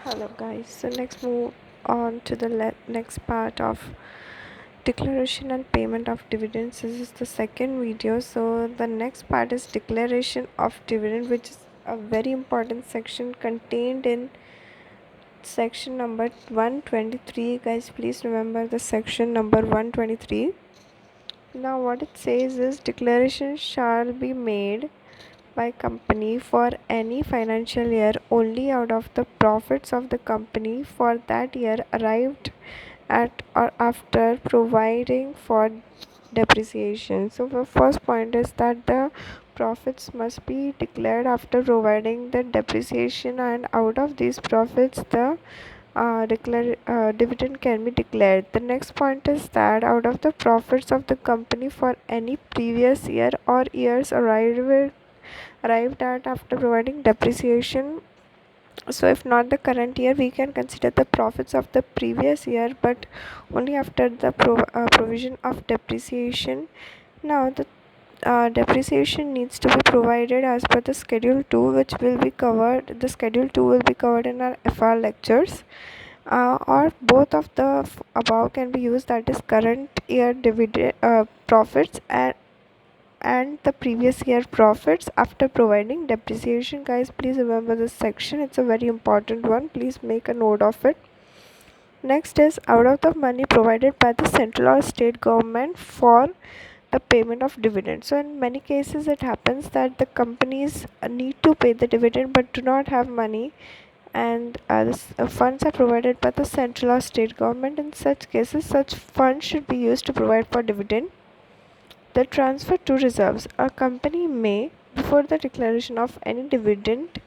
Hello guys, so next move on to the next part of declaration and payment of dividends. This is the second video. So the next part is declaration of dividend, which is a very important section contained in section number 123. Guys, please remember the section number 123. Now what it says is declaration shall be made by company for any financial year only out of the profits of the company for that year arrived at or after providing for depreciation. So the first point is that the profits must be declared after providing the depreciation, and out of these profits the dividend can be declared. The next point is that out of the profits of the company for any previous year or years arrived at after providing depreciation. So if not the current year, we can consider the profits of the previous year, but only after the provision of depreciation. Now the depreciation needs to be provided as per the schedule 2, which will be covered. The schedule 2 will be covered in our FR lectures, or both of the above can be used, that is current year dividend profits and the previous year profits after providing depreciation. Guys, please remember this section, it's a very important one, please make a note of it. Next is out of the money provided by the central or state government for the payment of dividend. So in many cases it happens that the companies need to pay the dividend but do not have money, and funds are provided by the central or state government. In such cases, such funds should be used to provide for dividend. The transfer to reserves. A company may, before the declaration of any dividend,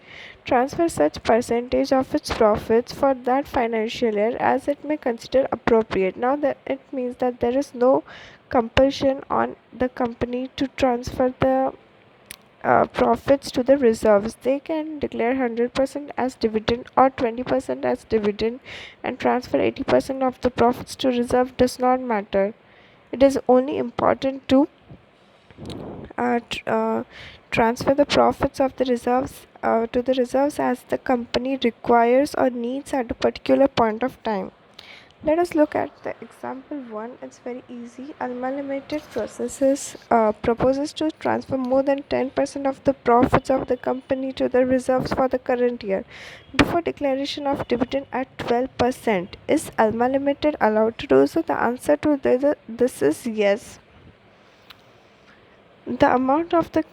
transfer such percentage of its profits for that financial year as it may consider appropriate. Now that it means that there is no compulsion on the company to transfer the profits to the reserves. They can declare 100% as dividend or 20% as dividend and transfer 80% of the profits to reserve, does not matter. It is only important to transfer the profits of the reserves to the reserves as the company requires or needs at a particular point of time. Let us look at the example 1. It's very easy. Alma Limited proposes to transfer more than 10% of the profits of the company to the reserves for the current year before declaration of dividend at 12%. Is Alma Limited allowed to do so? The answer to this is yes. The amount of the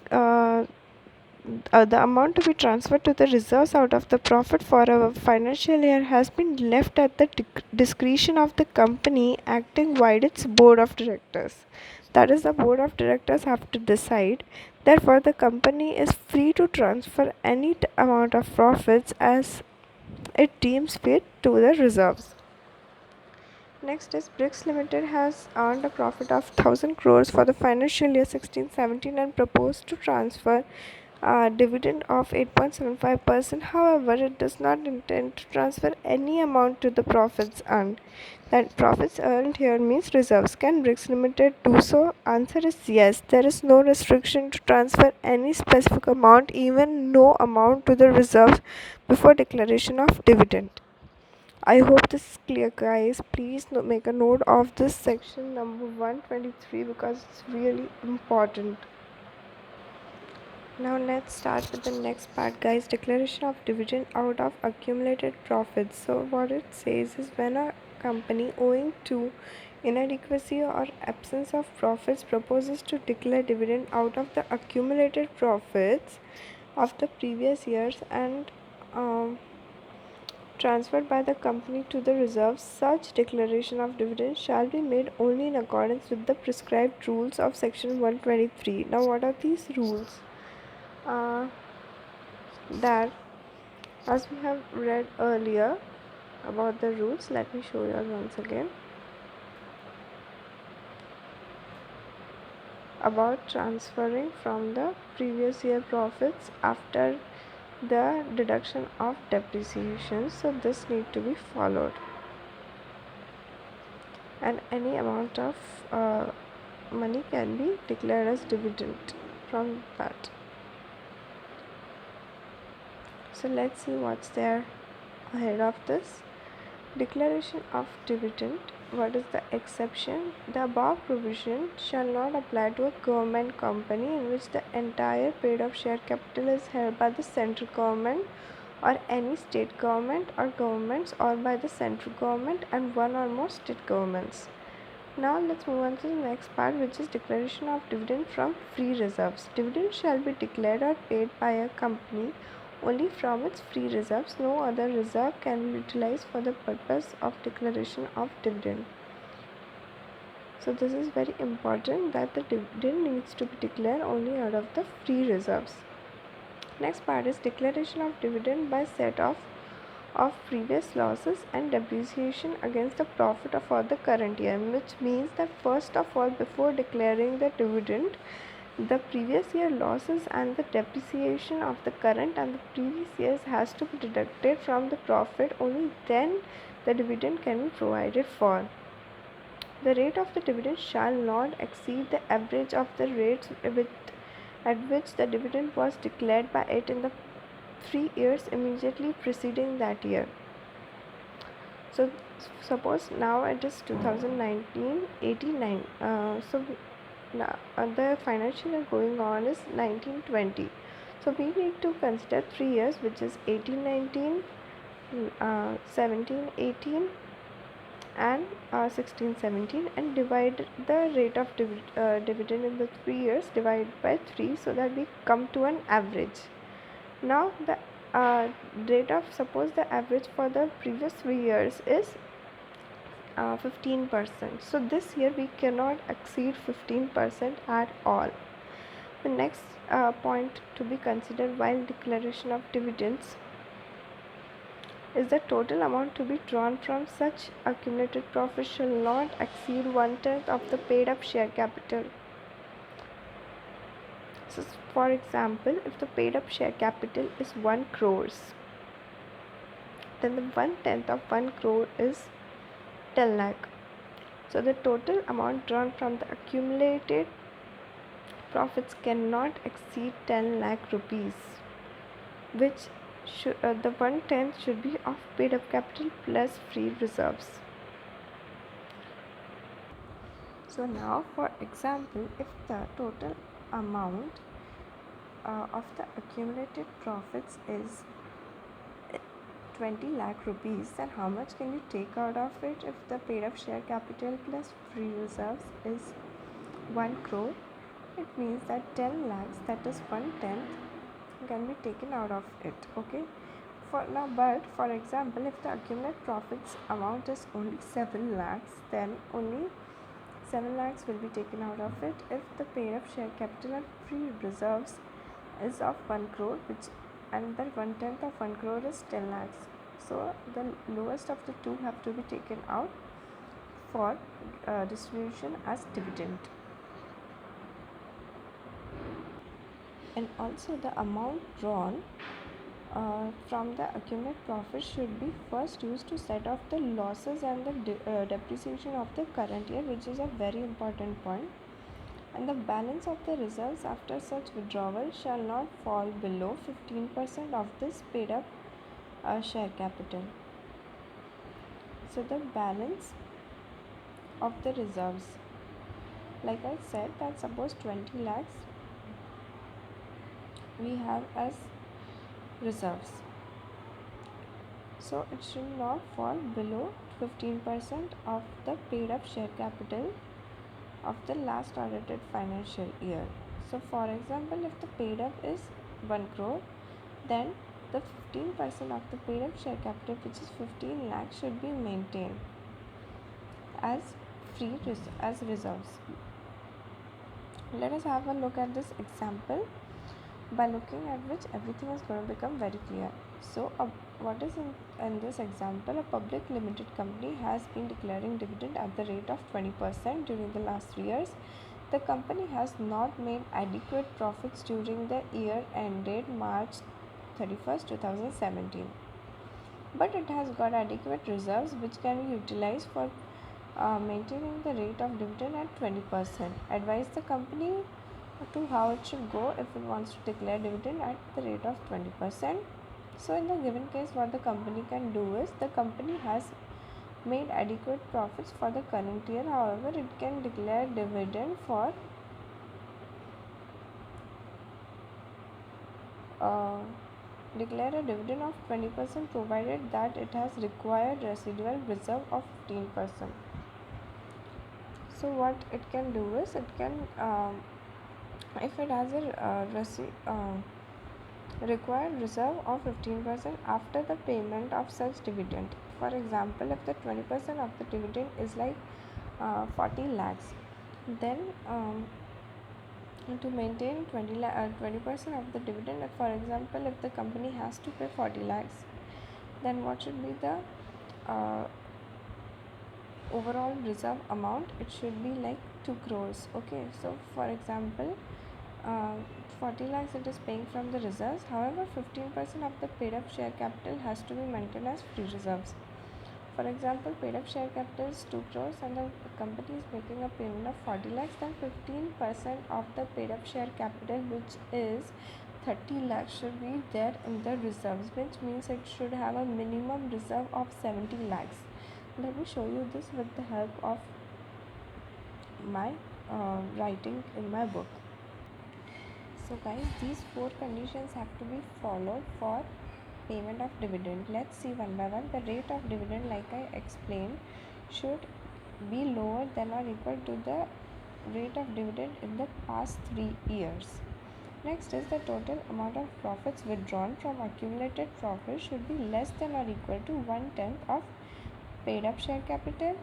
amount to be transferred to the reserves out of the profit for a financial year has been left at the discretion of the company acting via its board of directors. That is, the board of directors have to decide. Therefore, the company is free to transfer any amount of profits as it deems fit to the reserves. Next is BRICS Limited has earned a profit of 1000 crores for the financial year 16-17 and proposed to transfer a dividend of 8.75%. However, it does not intend to transfer any amount to the profits earned. That profits earned here means reserves. Can BRICS Limited do so? Answer is yes. There is no restriction to transfer any specific amount, even no amount, to the reserves before declaration of dividend. I hope this is clear, guys. Please make a note of this section number 123 because it's really important. Now let's start with the next part, guys. Declaration of dividend out of accumulated profits. So what it says is, when a company, owing to inadequacy or absence of profits, proposes to declare dividend out of the accumulated profits of the previous years and transferred by the company to the reserves, such declaration of dividend shall be made only in accordance with the prescribed rules of section 123. Now what are these rules? That, as we have read earlier about the rules, let me show you once again. About transferring from the previous year profits after the deduction of depreciation, so this need to be followed, and any amount of money can be declared as dividend from that. So let's see what's there ahead of this. Declaration of dividend. What is the exception? The above provision shall not apply to a government company in which the entire paid up share capital is held by the central government or any state government or governments, or by the central government and one or more state governments. Now let's move on to the next part, which is declaration of dividend from free reserves. Dividend shall be declared or paid by a company only from its free reserves. No other reserve can be utilized for the purpose of declaration of dividend. So this is very important, that the dividend needs to be declared only out of the free reserves. Next part is declaration of dividend by set off of previous losses and depreciation against the profit for the current year, which means that first of all, before declaring the dividend, the previous year losses and the depreciation of the current and the previous years has to be deducted from the profit. Only then the dividend can be provided for. The rate of the dividend shall not exceed the average of the rates at which the dividend was declared by it in the 3 years immediately preceding that year. So suppose now it is 2019-89. So now the financial year going on is 1920. So we need to consider 3 years, which is 18-19, 17-18 and 16-17, and divide the rate of dividend in the 3 years, divide by 3, so that we come to an average. Now the rate of, suppose the average for the previous 3 years is 15%. So this year we cannot exceed 15% at all. The next point to be considered while declaration of dividends is the total amount to be drawn from such accumulated profit shall not exceed 1/10 of the paid up share capital. So for example, if the paid up share capital is 1 crores, then the 1/10 of 1 crore is 10 lakh. So the total amount drawn from the accumulated profits cannot exceed 10 lakh rupees, which the 1/10 should be of paid up capital plus free reserves. So now for example, if the total amount of the accumulated profits is 20 lakh rupees, then how much can you take out of it if the paid up share capital plus free reserves is 1 crore? It means that 10 lakhs, that is 1/10, can be taken out of it. Okay, but for example, if the accumulated profits amount is only 7 lakhs, then only 7 lakhs will be taken out of it if the paid up share capital and free reserves is of 1 crore, which and the 1/10 of 1 crore is 10 lakhs. So the lowest of the two have to be taken out for distribution as dividend. And also the amount drawn from the accumulated profit should be first used to set off the losses and the depreciation of the current year, which is a very important point. And the balance of the reserves after such withdrawal shall not fall below 15% of this paid up share capital. So the balance of the reserves, like I said, that suppose 20 lakhs we have as reserves, so it should not fall below 15% of the paid up share capital of the last audited financial year. So for example, if the paid up is 1 crore, then the 15% of the paid up share capital, which is 15 lakhs, should be maintained as reserves. Let us have a look at this example, by looking at which everything is going to become very clear. So what is in this example, a public limited company has been declaring dividend at the rate of 20% during the last 3 years. The company has not made adequate profits during the year ended March 31st, 2017, but it has got adequate reserves which can be utilized for maintaining the rate of dividend at 20%. Advise the company to how it should go if it wants to declare dividend at the rate of 20%. So in the given case, what the company can do is, the company has made adequate profits for the current year. However, it can declare dividend for uh, declare a dividend of 20% provided that it has required residual reserve of 15%. So what it can do is, it can if it has a required reserve of 15% after the payment of such dividend. For example, if the 20% of the dividend is like 40 lakhs, then to maintain 20% of the dividend, for example, if the company has to pay 40 lakhs, then what should be the uh, overall reserve amount? It should be like 2 crores. Okay, so for example, uh, 40 lakhs it is paying from the reserves. However, 15% of the paid up share capital has to be maintained as free reserves. For example, paid up share capital is 2 crores and the company is making a payment of 40 lakhs, then 15% of the paid up share capital, which is 30 lakhs, should be there in the reserves, which means it should have a minimum reserve of 70 lakhs. Let me show you this with the help of my writing in my book. So guys, these 4 conditions have to be followed for payment of dividend. Let's see one by one. The rate of dividend, like I explained, should be lower than or equal to the rate of dividend in the past 3 years. Next is, the total amount of profits withdrawn from accumulated profit should be less than or equal to 1/10 of paid up share capital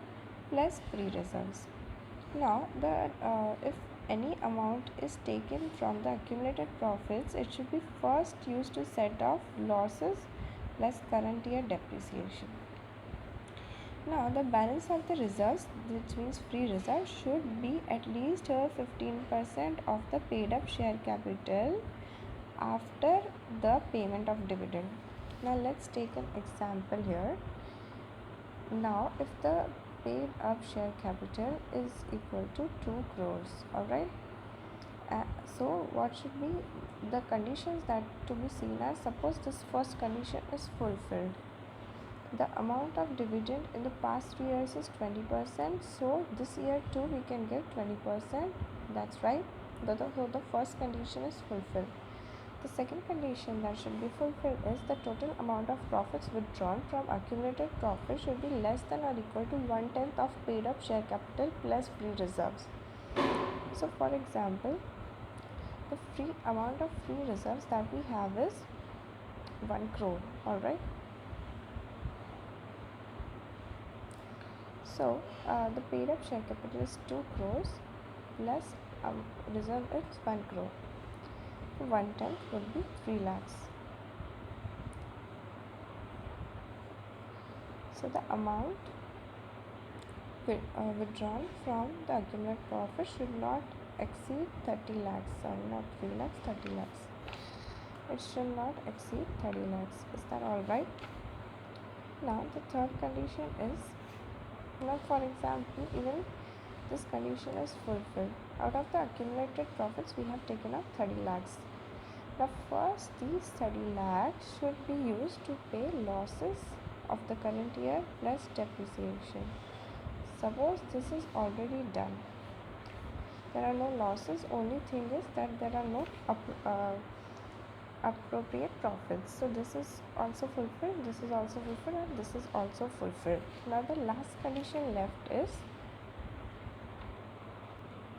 plus free reserves. Now, if any amount is taken from the accumulated profits, it should be first used to set off losses plus current year depreciation. Now, the balance of the reserves, which means free reserves, should be at least 15% of the paid up share capital after the payment of dividend. Now, let's take an example here. Now, if the paid up share capital is equal to 2 crores, alright. So what should be the conditions that to be seen as? Suppose this first condition is fulfilled. The amount of dividend in the past 3 years is 20%. So this year too we can give 20%. That's right. So the first condition is fulfilled. The second condition that should be fulfilled is, the total amount of profits withdrawn from accumulated profit should be less than or equal to 1/10 of paid up share capital plus free reserves. So for example, the free amount of free reserves that we have is 1 crore. Alright. So the paid up share capital is 2 crores plus reserve is 1 crore. 1/10 would be 3 lakhs. So the amount withdrawn from the accumulated profit should not exceed 30 lakhs. Sorry, not 3 lakhs, 30 lakhs. It should not exceed 30 lakhs. Is that alright? Now the third condition is, now for example, even this condition is fulfilled. Out of the accumulated profits, we have taken up 30 lakhs. Now first, these 30 lakhs should be used to pay losses of the current year plus depreciation. Suppose this is already done. There are no losses. Only thing is that there are no appropriate profits. So this is also fulfilled, this is also fulfilled, and this is also fulfilled. Now the last condition left is,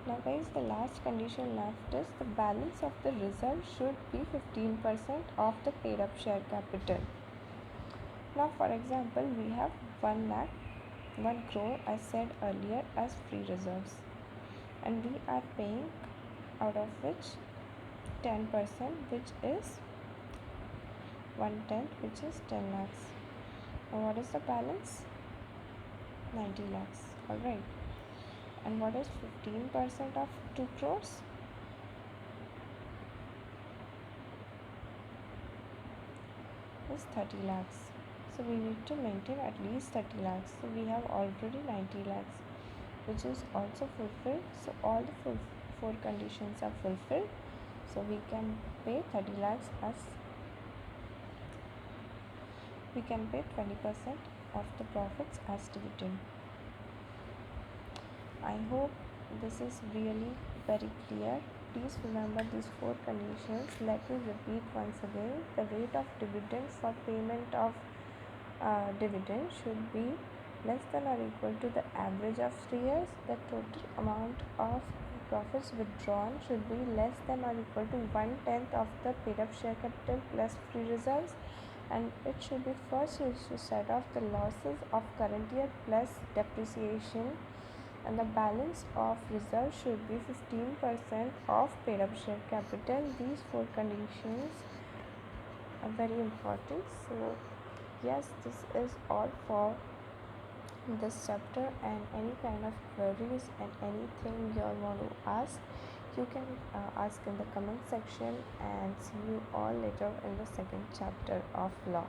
now guys, the last condition left is, the balance of the reserve should be 15% of the paid up share capital. Now for example, we have 1 lakh, 1 crore I said earlier as free reserves, and we are paying out of which 10%, which is 1/10, which is 10 lakhs. Now what is the balance? 90 lakhs. Alright. And what is 15% of 2 crores? Is 30 lakhs. So we need to maintain at least 30 lakhs. So we have already 90 lakhs, which is also fulfilled. So all the 4 conditions are fulfilled. So we can pay 30 lakhs as we can pay 20% of the profits as dividend. I hope this is really very clear. Please remember these four conditions. Let me repeat once again. The rate of dividend for payment of dividend should be less than or equal to the average of 3 years. The total amount of profits withdrawn should be less than or equal to 1/10 of the paid up share capital plus free reserves, and it should be first used to set off the losses of current year plus depreciation, and the balance of reserve should be 15% of paid up share capital. These four conditions are very important. So yes, this is all for this chapter, and any kind of queries and anything you all want to ask, you can ask in the comment section, and see you all later in the second chapter of law.